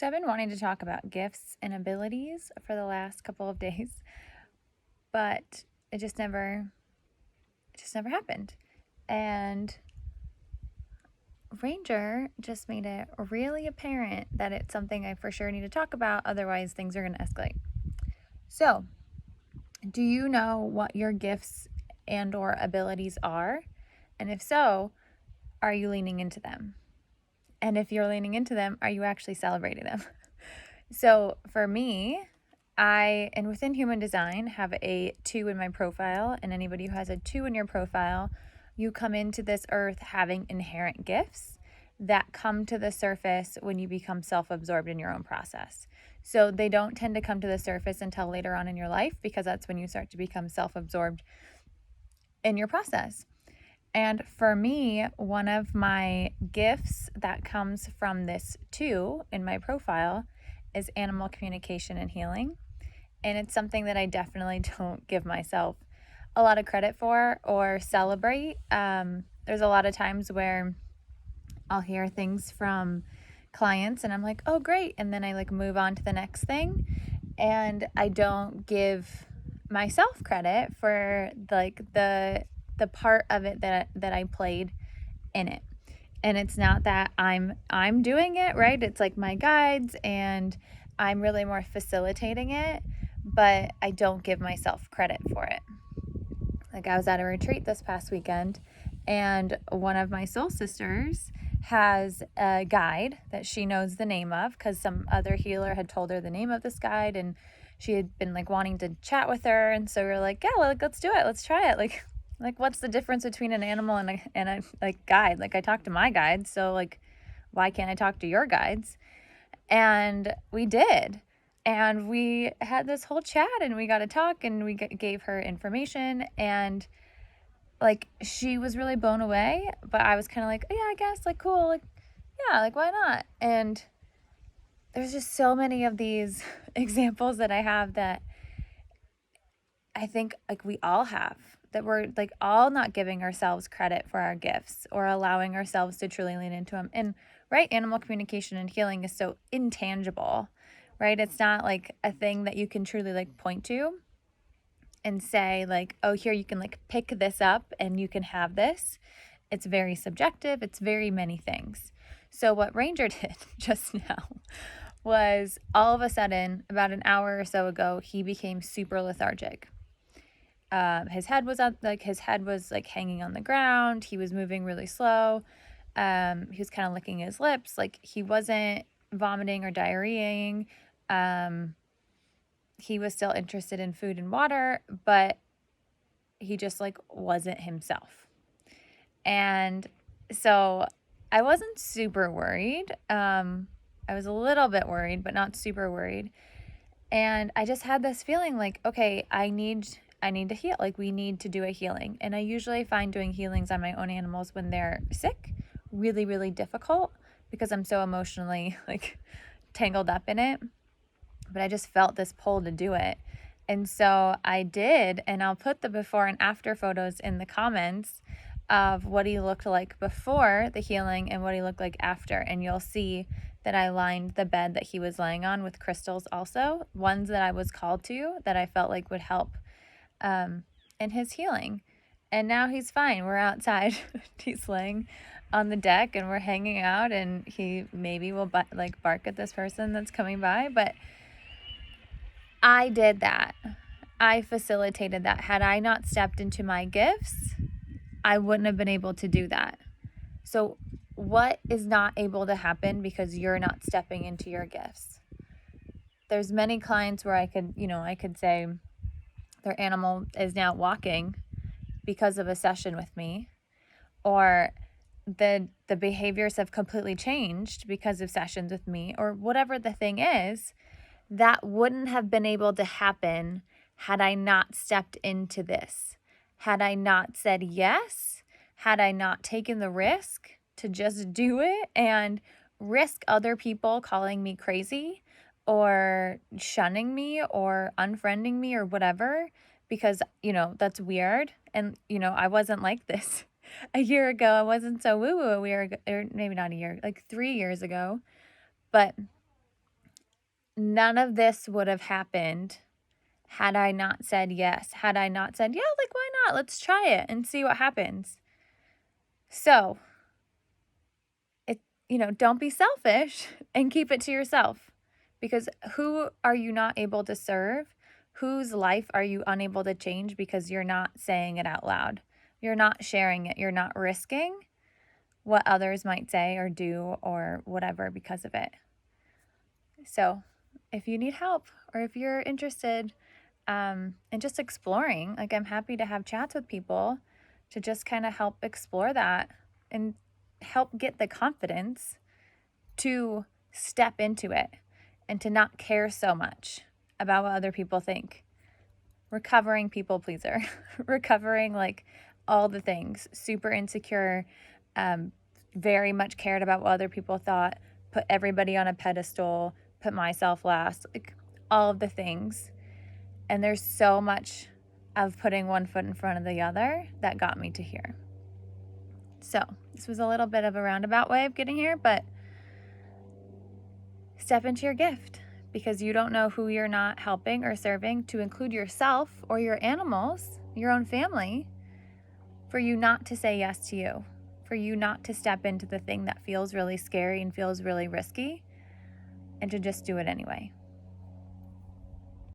So I've been wanting to talk about gifts and abilities for the last couple of days, but it just never happened. And Ranger just made it really apparent that it's something I for sure need to talk about, otherwise things are going to escalate. So, do you know what your gifts and or abilities are? And if so, are you leaning into them? And if you're leaning into them, are you actually celebrating them? So, for me, and within human design, have a 2 in my profile. And anybody who has a 2 in your profile, you come into this earth having inherent gifts that come to the surface when you become self-absorbed in your own process. So they don't tend to come to the surface until later on in your life, because that's when you start to become self-absorbed in your process. And for me, one of my gifts that comes from this 2 in my profile is animal communication and healing. And it's something that I definitely don't give myself a lot of credit for or celebrate. There's a lot of times where I'll hear things from clients and I'm like, oh, great. And then I move on to the next thing. And I don't give myself credit for the part of it that I played in it. And it's not that I'm doing it, right? It's like my guides and I'm really more facilitating it, but I don't give myself credit for it. Like, I was at a retreat this past weekend, and one of my soul sisters has a guide that she knows the name of because some other healer had told her the name of this guide, and she had been wanting to chat with her. And so we were like, yeah, let's do it. Let's try it. Like what's the difference between an animal and a guide? Like, I talk to my guides, so why can't I talk to your guides? And we did. And we had this whole chat and we got to talk and we gave her information, and she was really blown away, but I was kind of like, oh, yeah, I guess, cool, yeah, why not? And there's just so many of these examples that I have that I think we all have, that we're all not giving ourselves credit for our gifts or allowing ourselves to truly lean into them. And right, animal communication and healing is so intangible, right? It's not a thing that you can truly point to and say oh, here, you can pick this up and you can have this. It's very subjective. It's very many things. So what Ranger did just now was, all of a sudden, about an hour or so ago, he became super lethargic. His head was up, his head was hanging on the ground. He was moving really slow. He was kind of licking his lips. He wasn't vomiting or diarrheaing. He was still interested in food and water, but he just wasn't himself. And so I wasn't super worried. I was a little bit worried, but not super worried. And I just had this feeling okay, I need to heal. We need to do a healing. And I usually find doing healings on my own animals when they're sick really, really difficult, because I'm so emotionally tangled up in it. But I just felt this pull to do it. And so I did, and I'll put the before and after photos in the comments of what he looked like before the healing and what he looked like after. And you'll see that I lined the bed that he was laying on with crystals also, ones that I was called to, that I felt would help in his healing. And now he's fine. We're outside. He's laying on the deck and we're hanging out, and he maybe will bark at this person that's coming by. But I did that. I facilitated that. Had I not stepped into my gifts, I wouldn't have been able to do that. So what is not able to happen because you're not stepping into your gifts? There's many clients where I could say their animal is now walking because of a session with me, or the behaviors have completely changed because of sessions with me, or whatever the thing is. That wouldn't have been able to happen had I not stepped into this. Had I not said yes, had I not taken the risk to just do it and risk other people calling me crazy or shunning me or unfriending me or whatever, because, that's weird. And, I wasn't like this a year ago. I wasn't so woo-woo a year ago, or maybe not a year, 3 years ago. But none of this would have happened had I not said yes, had I not said, yeah, like, why not? Let's try it and see what happens. So, don't be selfish and keep it to yourself, because who are you not able to serve? Whose life are you unable to change because you're not saying it out loud? You're not sharing it. You're not risking what others might say or do or whatever because of it. So, if you need help or if you're interested in just exploring, like, I'm happy to have chats with people to just kind of help explore that and help get the confidence to step into it and to not care so much about what other people think. Recovering people pleaser, recovering like all the things, super insecure, very much cared about what other people thought, put everybody on a pedestal, put myself last, like all of the things. And there's so much of putting one foot in front of the other that got me to here. So this was a little bit of a roundabout way of getting here, but step into your gift, because you don't know who you're not helping or serving, to include yourself or your animals, your own family, for you not to say yes to you, for you not to step into the thing that feels really scary and feels really risky, and to just do it anyway.